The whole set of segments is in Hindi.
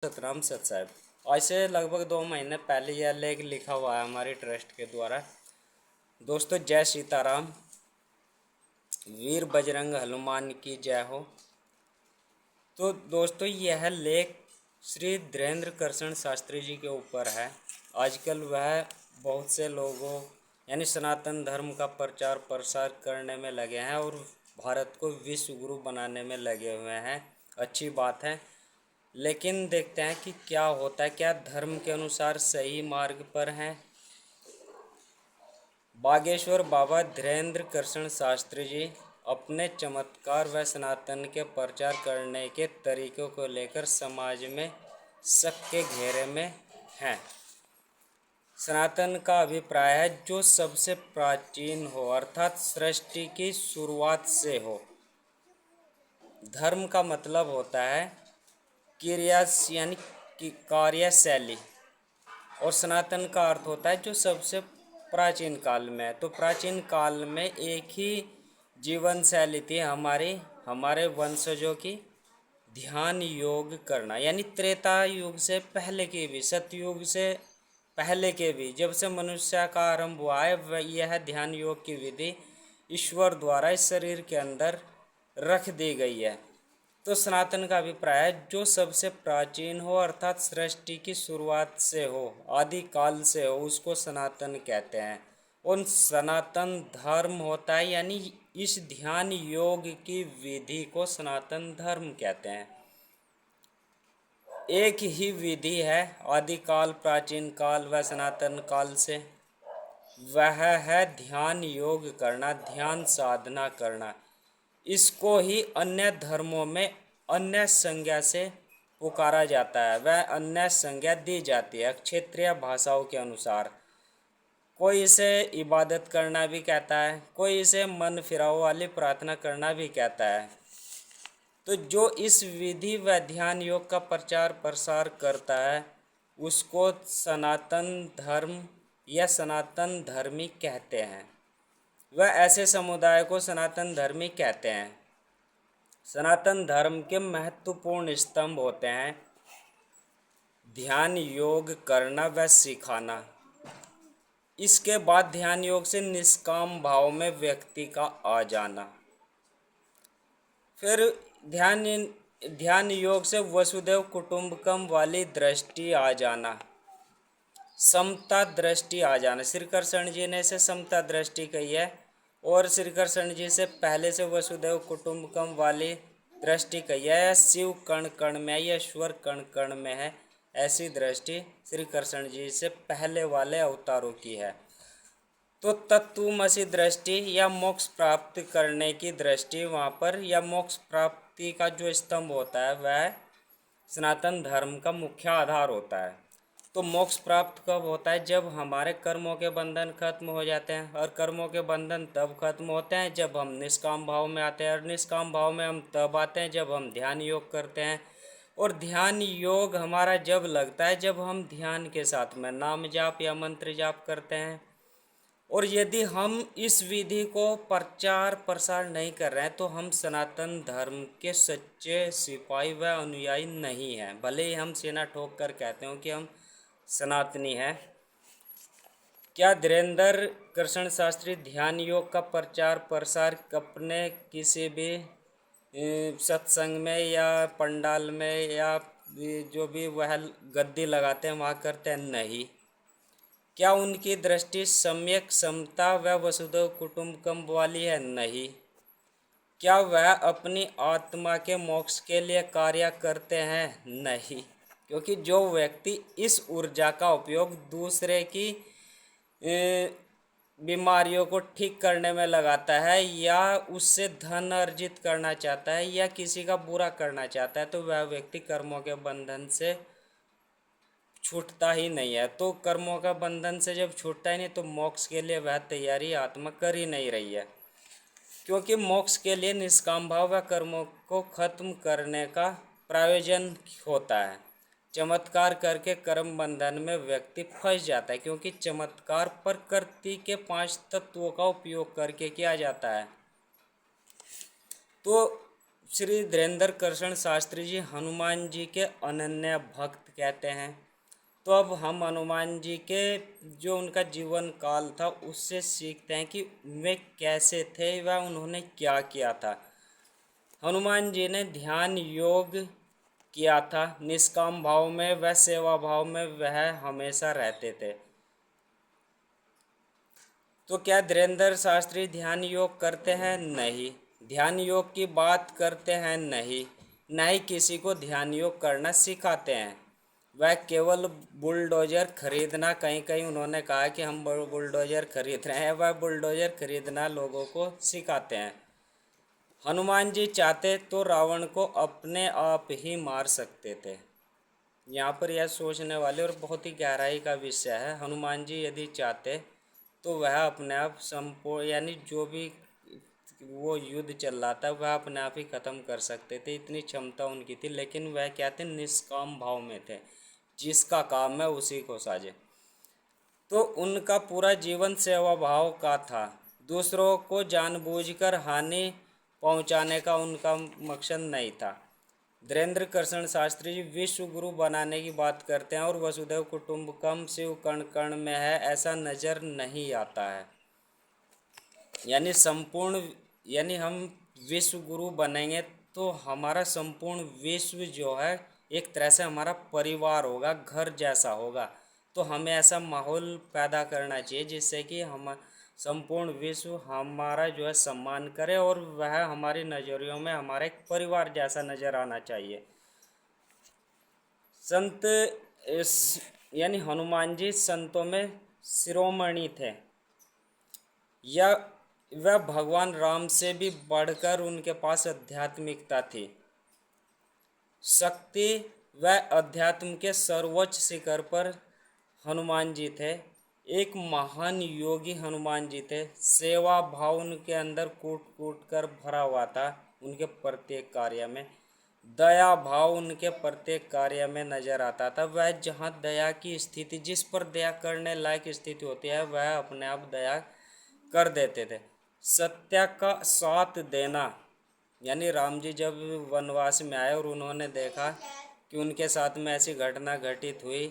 सतराम सत साहब। आज से लगभग 2 महीने पहले यह लेख लिखा हुआ है हमारे ट्रस्ट के द्वारा। दोस्तों, जय सीताराम, वीर बजरंग हनुमान की जय हो। तो दोस्तों, यह लेख श्री धीरेन्द्र कृष्ण शास्त्री जी के ऊपर है। आजकल वह बहुत से लोगों यानी सनातन धर्म का प्रचार प्रसार करने में लगे हैं और भारत को विश्व गुरु बनाने में लगे हुए हैं। अच्छी बात है, लेकिन देखते हैं कि क्या होता है, क्या धर्म के अनुसार सही मार्ग पर हैं। बागेश्वर बाबा धीरेन्द्र कृष्ण शास्त्री जी अपने चमत्कार व सनातन के प्रचार करने के तरीकों को लेकर समाज में शक के घेरे में हैं। सनातन का अभिप्राय है जो सबसे प्राचीन हो, अर्थात सृष्टि की शुरुआत से हो। धर्म का मतलब होता है क्रिया यानी कि कार्यशैली, और सनातन का अर्थ होता है जो सबसे प्राचीन काल में है। तो प्राचीन काल में एक ही जीवन शैली थी हमारे वंशजों की, ध्यान योग करना। यानी त्रेता युग से पहले के भी, सतयुग से पहले के भी, जब से मनुष्य का आरंभ हुआ है, यह ध्यान योग की विधि ईश्वर द्वारा इस शरीर के अंदर रख दी गई है। तो सनातन का अभिप्राय है जो सबसे प्राचीन हो, अर्थात सृष्टि की शुरुआत से हो, आदि काल से हो, उसको सनातन कहते हैं। और सनातन धर्म होता है, यानी इस ध्यान योग की विधि को सनातन धर्म कहते हैं। एक ही विधि है आदि काल, प्राचीन काल व सनातन काल से, वह है ध्यान योग करना, ध्यान साधना करना। इसको ही अन्य धर्मों में अन्य संज्ञा से पुकारा जाता है, वह अन्य संज्ञा दी जाती है क्षेत्रीय भाषाओं के अनुसार। कोई इसे इबादत करना भी कहता है, कोई इसे मन फिराव वाली प्रार्थना करना भी कहता है। तो जो इस विधि व ध्यान योग का प्रचार प्रसार करता है उसको सनातन धर्म या सनातन धर्मी कहते हैं। वह ऐसे समुदाय को सनातन धर्मी कहते हैं। सनातन धर्म के महत्वपूर्ण स्तंभ होते हैं ध्यान योग करना व सिखाना। इसके बाद ध्यान योग से निष्काम भाव में व्यक्ति का आ जाना। फिर ध्यान योग से वसुदेव कुटुंबकम वाली दृष्टि आ जाना, समता दृष्टि आ जाना। श्री कृष्ण जी ने इसे समता दृष्टि कही है, और श्री कृष्ण जी से पहले से वसुदेव कुटुंबकम वाली दृष्टि कही है। शिव कण कण में है, या ईश्वर कण कण में है, ऐसी दृष्टि श्री कृष्ण जी से पहले वाले अवतारों की है। तो तत्वमसि दृष्टि या मोक्ष प्राप्त करने की दृष्टि वहाँ पर, या मोक्ष प्राप्ति का जो स्तंभ होता है वह सनातन धर्म का मुख्य आधार होता है। तो मोक्ष प्राप्त कब होता है? जब हमारे कर्मों के बंधन खत्म हो जाते हैं, और कर्मों के बंधन तब खत्म होते हैं जब हम निष्काम भाव में आते हैं, और निष्काम भाव में हम तब आते हैं जब हम ध्यान योग करते हैं। और ध्यान योग हमारा जब लगता है जब हम ध्यान के साथ में नाम जाप या मंत्र जाप करते हैं। और यदि हम इस विधि को प्रचार प्रसार नहीं कर रहे हैं तो हम सनातन धर्म के सच्चे सिपाही व अनुयायी नहीं हैं, भले ही हम सेना ठोक कर कहते हो कि हम सनातनी हैं। क्या धीरेन्द्र कृष्ण शास्त्री ध्यान योग का प्रचार प्रसार अपने किसी भी सत्संग में या पंडाल में या जो भी वह गद्दी लगाते हैं वहाँ करते हैं? नहीं। क्या उनकी दृष्टि सम्यक समता व वसुधैव कुटुंबकम वाली है? नहीं। क्या वह अपनी आत्मा के मोक्ष के लिए कार्य करते हैं? नहीं। क्योंकि जो व्यक्ति इस ऊर्जा का उपयोग दूसरे की बीमारियों को ठीक करने में लगाता है, या उससे धन अर्जित करना चाहता है, या किसी का बुरा करना चाहता है, तो वह व्यक्ति कर्मों के बंधन से छूटता ही नहीं है। तो कर्मों का बंधन से जब छूटता ही नहीं तो मोक्ष के लिए वह तैयारी आत्मा कर ही नहीं रही है। क्योंकि मोक्ष के लिए निष्काम भाव व कर्मों को खत्म करने का प्रयोजन होता है। चमत्कार करके कर्म बंधन में व्यक्ति फंस जाता है, क्योंकि चमत्कार प्रकृति के 5 तत्वों का उपयोग करके किया जाता है। तो श्री धीरेन्द्र कृष्ण शास्त्री जी हनुमान जी के अनन्य भक्त कहते हैं। तो अब हम हनुमान जी के जो उनका जीवन काल था उससे सीखते हैं कि वे कैसे थे व उन्होंने क्या किया था। हनुमान जी ने ध्यान योग किया था, निष्काम भाव में व सेवा भाव में वह हमेशा रहते थे। तो क्या धीरेन्द्र शास्त्री ध्यान योग करते हैं? नहीं। ध्यान योग की बात करते हैं? नहीं। न ही किसी को ध्यान योग करना सिखाते हैं। वह केवल बुलडोजर खरीदना, कहीं कहीं उन्होंने कहा कि हम बुलडोजर खरीद रहे हैं, वह बुलडोजर खरीदना लोगों को सिखाते हैं। हनुमान जी चाहते तो रावण को अपने आप ही मार सकते थे। यहाँ पर यह सोचने वाले और बहुत ही गहराई का विषय है। हनुमान जी यदि चाहते तो वह अपने आप संपूर्ण यानी जो भी वो युद्ध चल रहा था वह अपने आप ही ख़त्म कर सकते थे, इतनी क्षमता उनकी थी। लेकिन वह क्या थे? निष्काम भाव में थे, जिसका काम है उसी को साजे। तो उनका पूरा जीवन सेवा भाव का था। दूसरों को जानबूझकर हानि पहुंचाने का उनका मकसद नहीं था। धीरेन्द्र कृष्ण शास्त्री जी विश्व गुरु बनाने की बात करते हैं और वसुधैव कुटुंबकम शिव कण कण में है ऐसा नज़र नहीं आता है। यानी संपूर्ण यानी हम विश्व गुरु बनेंगे तो हमारा संपूर्ण विश्व जो है एक तरह से हमारा परिवार होगा, घर जैसा होगा। तो हमें ऐसा माहौल पैदा करना चाहिए जिससे कि हम संपूर्ण विश्व हमारा जो है सम्मान करे और वह हमारी नज़रियों में हमारा एक परिवार जैसा नज़र आना चाहिए। संत यानी हनुमान जी संतों में शिरोमणि थे, या वह भगवान राम से भी बढ़कर उनके पास आध्यात्मिकता थी। शक्ति व अध्यात्म के सर्वोच्च शिखर पर हनुमान जी थे। एक महान योगी हनुमान जी थे। सेवा भाव उनके अंदर कूट कूट कर भरा हुआ था। उनके प्रत्येक कार्य में दया भाव उनके प्रत्येक कार्य में नजर आता था। वह जहाँ दया की स्थिति, जिस पर दया करने लायक स्थिति होती है, वह अपने आप दया कर देते थे। सत्य का साथ देना, यानी राम जी जब वनवास में आए और उन्होंने देखा कि उनके साथ में ऐसी घटना घटित हुई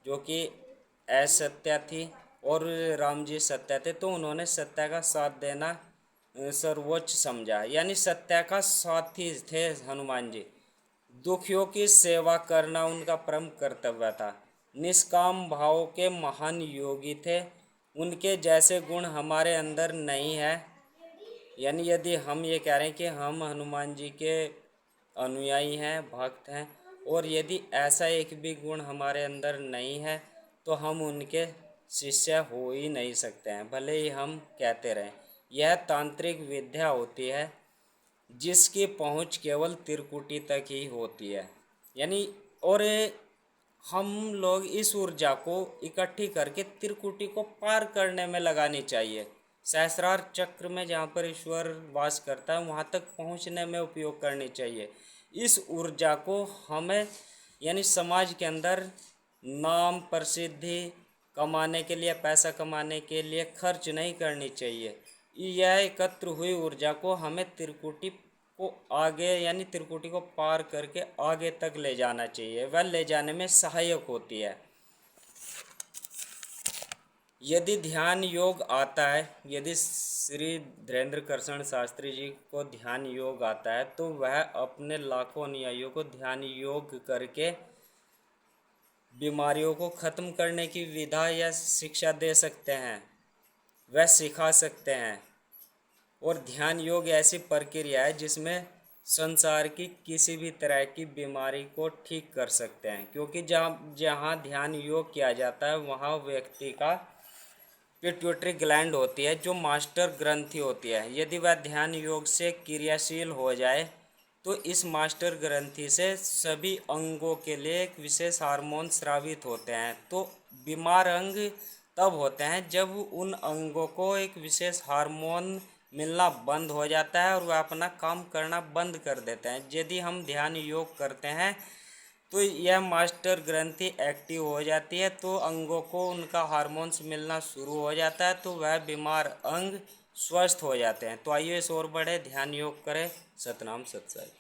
जो कि असत्य थी और राम जी सत्य थे, तो उन्होंने सत्य का साथ देना सर्वोच्च समझा। यानी सत्य का साथी थे हनुमान जी। दुखियों की सेवा करना उनका परम कर्तव्य था। निष्काम भाव के महान योगी थे। उनके जैसे गुण हमारे अंदर नहीं है। यानी यदि हम ये कह रहे हैं कि हम हनुमान जी के अनुयायी हैं, भक्त हैं, और यदि ऐसा एक भी गुण हमारे अंदर नहीं है तो हम उनके शिष्य हो ही नहीं सकते हैं, भले ही हम कहते रहें। यह तांत्रिक विद्या होती है जिसकी पहुंच केवल त्रिकुटी तक ही होती है। यानी और हम लोग इस ऊर्जा को इकट्ठी करके त्रिकुटी को पार करने में लगानी चाहिए। सहस्रार चक्र में जहाँ पर ईश्वर वास करता है वहाँ तक पहुँचने में उपयोग करनी चाहिए। इस ऊर्जा को हमें यानी समाज के अंदर नाम प्रसिद्धि कमाने के लिए, पैसा कमाने के लिए खर्च नहीं करनी चाहिए। यह एकत्र हुई ऊर्जा को हमें त्रिकुटी को आगे यानी त्रिकुटी को पार करके आगे तक ले जाना चाहिए, वह ले जाने में सहायक होती है। यदि ध्यान योग आता है, यदि श्री धीरेन्द्र कृष्ण शास्त्री जी को ध्यान योग आता है तो वह अपने लाखों अनुयायियों को ध्यान योग करके बीमारियों को ख़त्म करने की विधा या शिक्षा दे सकते हैं, वह सिखा सकते हैं। और ध्यान योग ऐसी प्रक्रिया है जिसमें संसार की किसी भी तरह की बीमारी को ठीक कर सकते हैं, क्योंकि जहाँ जहाँ ध्यान योग किया जाता है वहाँ व्यक्ति का पिट्यूटरी ग्लैंड होती है जो मास्टर ग्रंथि होती है। यदि वह ध्यान योग से क्रियाशील हो जाए तो इस मास्टर ग्रंथि से सभी अंगों के लिए एक विशेष हार्मोन स्रावित होते हैं। तो बीमार अंग तब होते हैं जब उन अंगों को एक विशेष हार्मोन मिलना बंद हो जाता है और वह अपना काम करना बंद कर देते हैं। यदि हम ध्यान योग करते हैं तो यह मास्टर ग्रंथि एक्टिव हो जाती है, तो अंगों को उनका हार्मोन्स मिलना शुरू हो जाता है, तो वह बीमार अंग स्वस्थ हो जाते हैं। तो आइए इस ओर बढ़े, ध्यान योग करें। सतनाम सत साई।